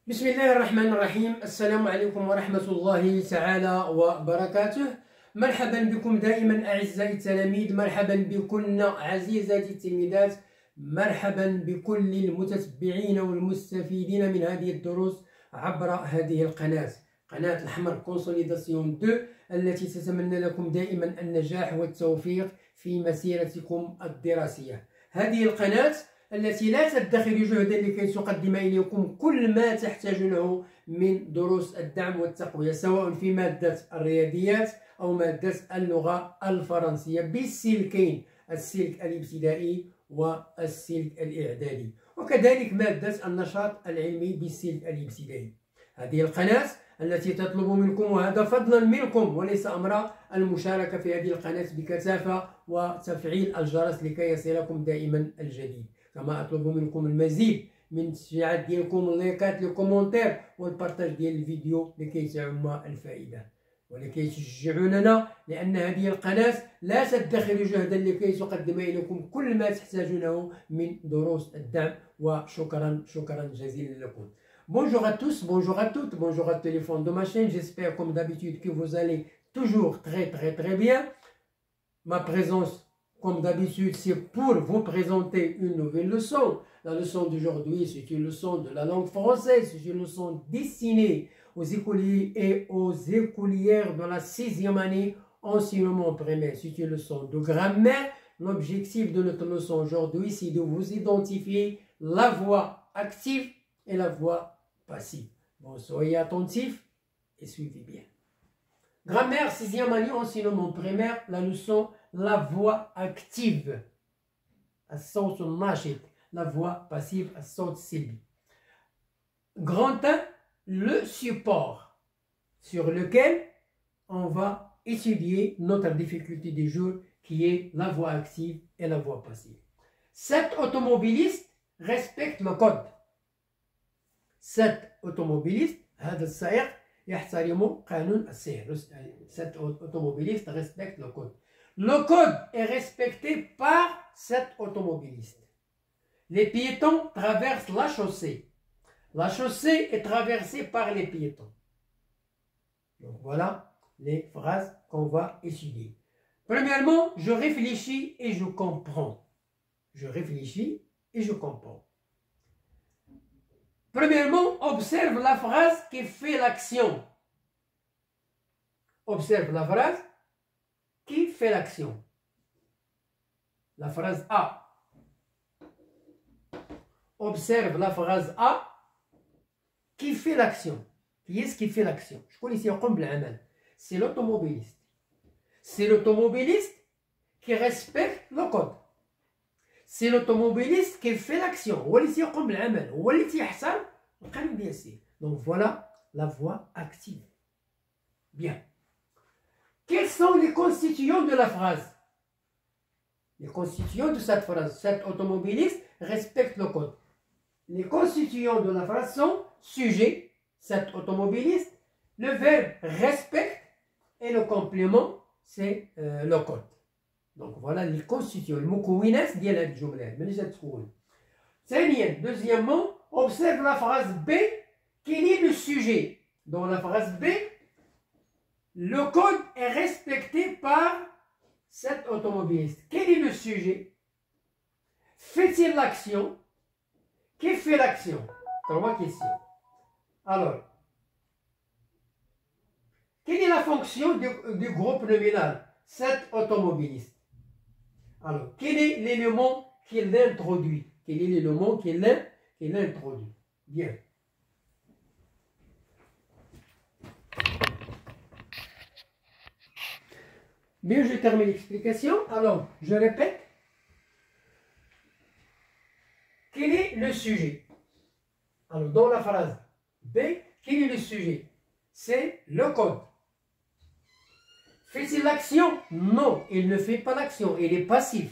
بسم الله الرحمن الرحيم. السلام عليكم ورحمة الله تعالى وبركاته. مرحبا بكم دائما أعزائي التلاميذ، مرحبا بكن عزيزاتي التلميذات، مرحبا بكل المتتبعين والمستفيدين من هذه الدروس عبر هذه القناة، قناة الحمر كونسوليداسيون 2، التي تتمنى لكم دائما النجاح والتوفيق في مسيرتكم الدراسية. هذه القناة التي لا تدخر جهدا لكي تقدم إليكم كل ما تحتاجونه من دروس الدعم والتقوية، سواء في مادة الرياضيات أو مادة اللغة الفرنسية بالسلكين، السلك الابتدائي والسلك الإعدادي، وكذلك مادة النشاط العلمي بالسلك الابتدائي. هذه القناة التي تطلب منكم، وهذا فضلا منكم وليس أمر، المشاركة في هذه القناة بكثافة وتفعيل الجرس لكي يصلكم دائما الجديد. كما أطلب منكم المزيد من التشجيعات ديالكم، اللايكات، الكومنتير والبارتاج ديال الفيديو لكي تعم الفائدة ولكي تشجعوننا، لأن هذه القناة لا تدخر جهدا لكي تقدم إليكم كل ما تحتاجونه من دروس الدعم. وشكرا جزيلا لكم. Bonjour à tous, bonjour à toutes, bonjour à tous les fans de ma chaîne. J'espère comme d'habitude que vous allez toujours très bien. Ma présence, comme d'habitude, c'est pour vous présenter une nouvelle leçon. La leçon d'aujourd'hui, c'est une leçon de la langue française, c'est une leçon destinée aux écoliers et aux écolières de la 6e année enseignement primaire. C'est une leçon de grammaire. L'objectif de notre leçon aujourd'hui, c'est de vous identifier la voix active et la voix passive. Bon, soyez attentifs et suivez bien. Grammaire, 6e année enseignement primaire, la leçon la voix active, الصوت الناشط. La voix passive, الصوت السلبي. Grand 1, le support sur lequel on va étudier notre difficulté du jour, qui est la voix active et la voix passive. Cet automobiliste respecte le code. Cet automobiliste, هذا السائق يحترم قانون السير. Cet automobiliste respecte le code. Le code est respecté par cet automobiliste. Les piétons traversent la chaussée. La chaussée est traversée par les piétons. Donc voilà les phrases qu'on va étudier. Premièrement, je réfléchis et je comprends. Je réfléchis et je comprends. Premièrement, observe la phrase qui fait l'action. Observe la phrase qui fait l'action. La phrase A. Observe la phrase A qui fait l'action. Qui est-ce qui fait l'action? Je connais ici c'est l'automobiliste. C'est l'automobiliste qui respecte le code. C'est l'automobiliste qui fait l'action. Donc voilà la voix active. Bien. Quels sont les constituants de la phrase? Les constituants de cette phrase. Cet automobiliste respecte le code. Les constituants de la phrase sont sujet, cet automobiliste, le verbe respecte et le complément c'est le code. Donc voilà les constituants, المكونات ديال هذه الجملة ملي تتكون. ثانيا, deuxièmement, observe la phrase B. Quel est le sujet? Dans la phrase B, le code est respecté par cet automobiliste. Quel est le sujet? Fait-il l'action? Qui fait l'action? 3 questions. Alors, quelle est la fonction du groupe nominal? Cet automobiliste. Alors, quel est l'élément qui l'introduit? Quel est l'élément qui l'introduit? Bien. Bien, je termine l'explication. Alors, je répète. Quel est le sujet? Alors, dans la phrase B, quel est le sujet? C'est le code. Fait-il l'action? Non, il ne fait pas l'action, il est passif.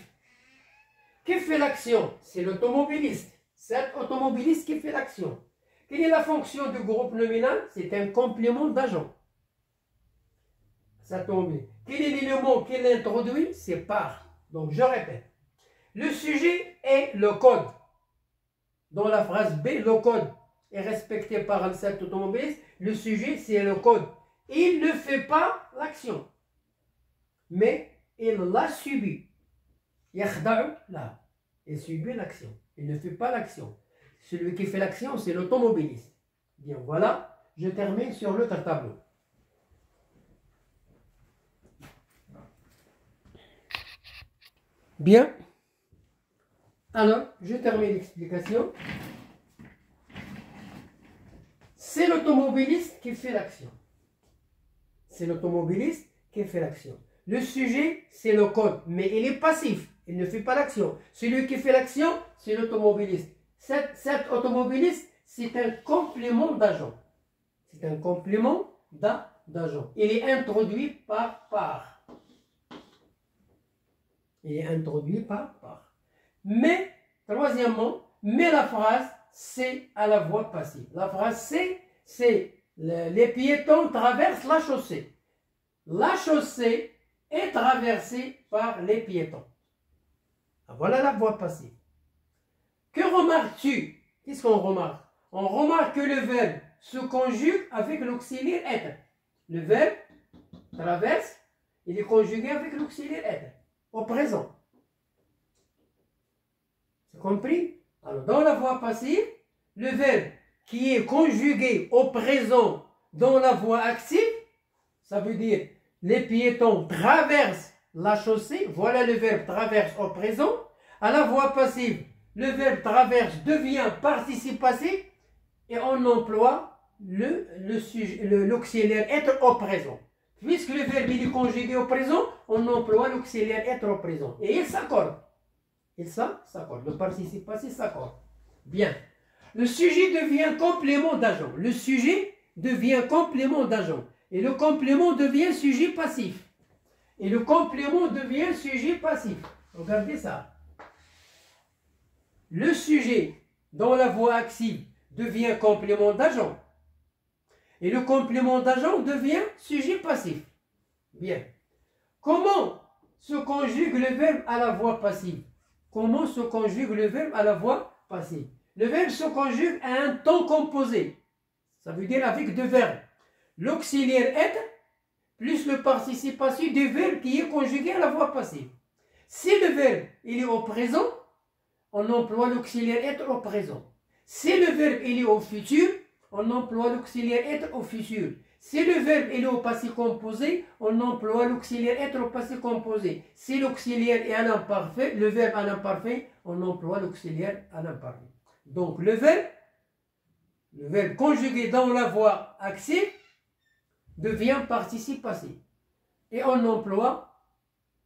Qui fait l'action? C'est l'automobiliste. C'est l'automobiliste qui fait l'action. Quelle est la fonction du groupe nominal? C'est un complément d'agent. Quel est l'élément qui l'introduit? C'est par. Donc je répète. Le sujet est le code. Dans la phrase B, le code est respecté par cet automobiliste. Le sujet, c'est le code. Il ne fait pas l'action, mais il l'a subi. Il subit l'action. Il ne fait pas l'action. Celui qui fait l'action, c'est l'automobiliste. Bien, voilà, je termine sur l'autre tableau. Bien. Alors, je termine l'explication. C'est l'automobiliste qui fait l'action. C'est l'automobiliste qui fait l'action. Le sujet, c'est le code, mais il est passif. Il ne fait pas l'action. Celui qui fait l'action, c'est l'automobiliste. Cet automobiliste, c'est un complément d'agent. C'est un complément d'agent. Il est introduit par part. Il est introduit par part. Mais, troisièmement, mais la phrase, c'est à la voie passive. La phrase, c'est les piétons traversent la chaussée. La chaussée est traversée par les piétons. Voilà la voie passive. Que remarques-tu? Qu'est-ce qu'on remarque? On remarque que le verbe se conjugue avec l'auxiliaire être. Le verbe traverse, il est conjugué avec l'auxiliaire être, au présent. C'est compris? Alors, dans la voie passive, le verbe qui est conjugué au présent dans la voie active, ça veut dire les piétons traversent la chaussée, voilà le verbe traverse au présent. À la voie passive, le verbe traverse devient participe passé et on emploie l'auxiliaire être au présent. Puisque le verbe il est conjugué au présent, on emploie l'auxiliaire être au présent. Et il s'accorde. Il s'accorde. Le participe passé s'accorde. Bien. Le sujet devient complément d'agent. Le sujet devient complément d'agent. Et le complément devient sujet passif. Et le complément devient sujet passif. Regardez ça. Le sujet dans la voie active devient complément d'agent. Et le complément d'agent devient sujet passif. Bien. Comment se conjugue le verbe à la voie passive? Comment se conjugue le verbe à la voie passive? Le verbe se conjugue à un temps composé. Ça veut dire avec deux verbes. L'auxiliaire être plus le participe passif du verbe qui est conjugué à la voie passive. Si le verbe il est au présent, on emploie l'auxiliaire être au présent. Si le verbe il est au futur, on emploie l'auxiliaire être au futur. Si le verbe il est au passé composé, on emploie l'auxiliaire être au passé composé. Si l'auxiliaire est à l'imparfait, le verbe à l'imparfait, on emploie l'auxiliaire à l'imparfait. Donc le verbe conjugué dans la voie active devient participe passé. Et on emploie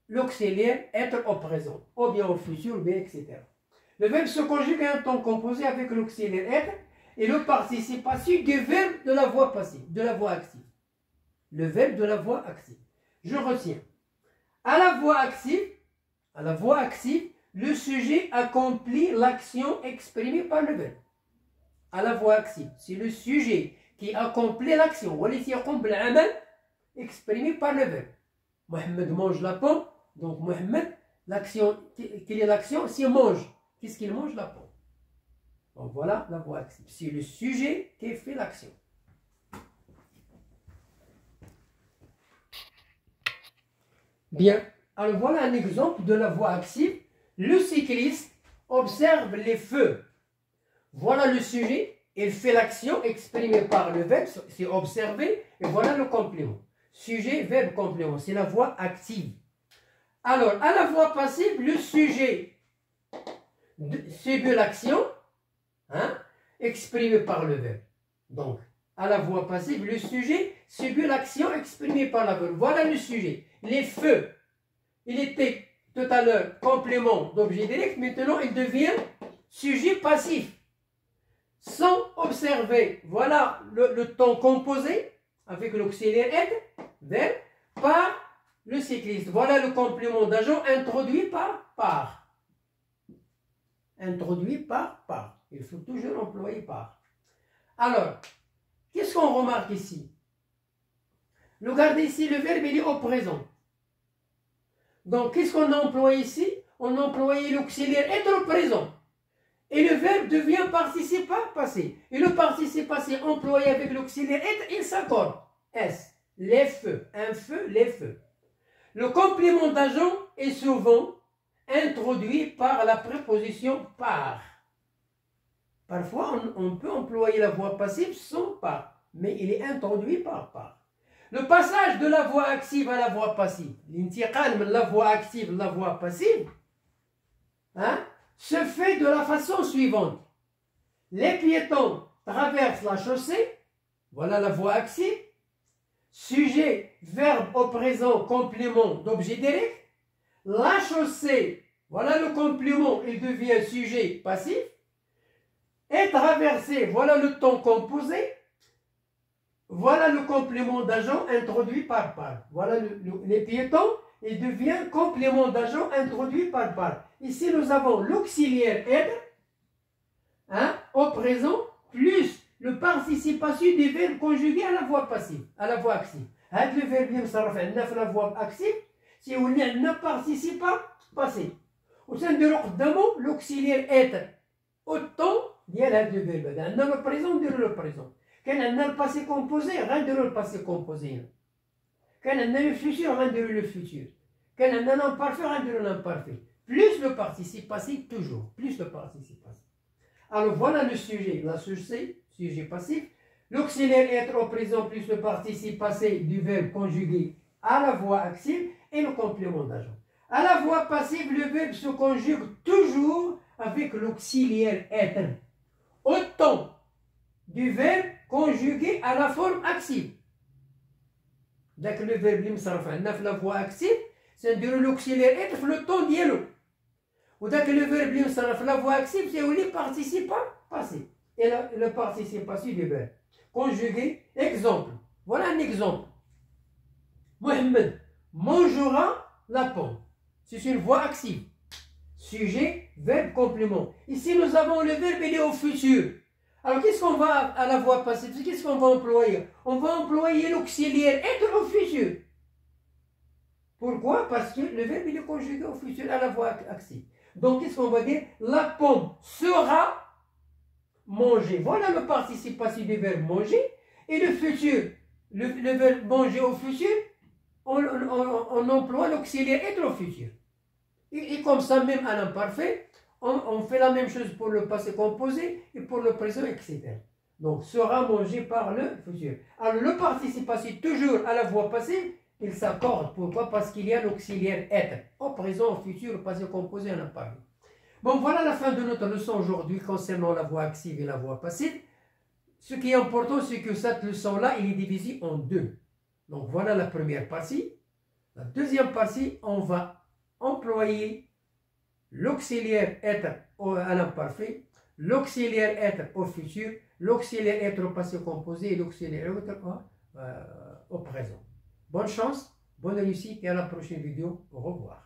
l'auxiliaire être au présent, ou bien au futur, ou bien etc. Le verbe se conjugue à un temps composé avec l'auxiliaire être et le participe passif du verbe de la voie passive, de la voie active. Le verbe de la voie active. Je retiens. À la voie active, le sujet accomplit l'action exprimée par le verbe. À la voie active, c'est le sujet qui accomplit l'action. Exprimé par le verbe. Mohamed mange la pomme. Donc Mohamed, l'action, quelle est l'action? S'il mange, qu'est-ce qu'il mange? La pomme. Donc voilà la voie active. C'est le sujet qui fait l'action. Bien. Alors voilà un exemple de la voie active. Le cycliste observe les feux. Voilà le sujet. Il fait l'action exprimée par le verbe. C'est observer. Et voilà le complément. Sujet, verbe, complément. C'est la voie active. Alors, à la voie passive, le sujet subit l'action exprimée par le verbe. Donc, à la voie passive, le sujet subit l'action exprimée par le verbe. Voilà le sujet. Les feux. Il était tout à l'heure complément d'objet direct. Maintenant, il devient sujet passif. Sans observer, voilà le temps composé avec l'auxiliaire être, verbe, par le cycliste. Voilà le complément d'agent introduit par par. Introduit par par. Il faut toujours employer par. Alors, qu'est-ce qu'on remarque ici? Regardez ici, le verbe il est au présent. Donc, qu'est-ce qu'on a employé ici? On a employé l'auxiliaire être au présent. et le verbe devient participe passé. Et le participe passé employé avec l'auxiliaire être, il s'accorde. S. Les feux. Un feu, les feux. Le complément d'agent est souvent introduit par la préposition par. Parfois, on peut employer la voix passive sans par, mais il est introduit par. Le passage de la voix active à la voix passive, l'intiqal de la voix active à la voix passive, se fait de la façon suivante. Les piétons traversent la chaussée, voilà la voix active, sujet, verbe au présent, complément d'objet direct. La chaussée, voilà le complément, il devient sujet passif. Et traversé, voilà le temps composé. Voilà le complément d'agent introduit par. Voilà les piétons, il devient complément d'agent introduit par. Ici, nous avons l'auxiliaire être, au présent, plus le participe passif du verbe conjugué à la voix passive, à la voix active. Le verbe qui s'arrête à la voix active, si on ne participe pas, passé. Au sein de l'auxiliaire être, autant, il y a le verbe. On a le présent, on le présent. Quand on a le passé composé, rien de le passé composé. Quand on a le futur, rien de le futur. Quand on a l'imparfait, rien de l'imparfait. Plus le participe passif, toujours. Plus le participe passif. Alors voilà le sujet. La sujet passif. L'auxiliaire être au présent plus le participe passé du verbe conjugué à la voix active et le complément d'agent. À la voix passive, le verbe se conjugue toujours avec l'auxiliaire être. Autant du verbe conjugué à la forme active. Donc le verbe la voix active, c'est l'auxiliaire être le temps dialogue. Ou donc le verbe la voix active, c'est le participe passé. Et le participe passé du verbe conjugué. Exemple. Voilà un exemple. Mohamed mangera la pomme. C'est une voix active. Sujet, verbe, complément. Ici, nous avons le verbe, il est au futur. Alors, qu'est-ce qu'on va à la voix passive? Qu'est-ce qu'on va employer? On va employer l'auxiliaire être au futur. Pourquoi? Parce que le verbe, il est conjugué au futur à la voix active. Donc, qu'est-ce qu'on va dire? La pomme sera mangée. Voilà le participe passif du verbe manger. Et le futur, le verbe manger au futur, on emploie l'auxiliaire être au futur. Et comme ça, même à l'imparfait, on fait la même chose pour le passé composé et pour le présent, etc. Donc, sera mangé par le futur. Alors, le participe passif, toujours à la voix passive, il s'accorde. Pourquoi? Parce qu'il y a l'auxiliaire être. Au présent, au futur, le passé composé, à l'imparfait. Bon, voilà la fin de notre leçon aujourd'hui concernant la voix active et la voix passive. Ce qui est important, c'est que cette leçon-là, il est divisée en deux. Donc, voilà la première partie. La deuxième partie, on va employer l'auxiliaire être à l'imparfait, l'auxiliaire être au futur, l'auxiliaire être au passé composé et l'auxiliaire être au présent. Bonne chance, bonne réussite et à la prochaine vidéo. Au revoir.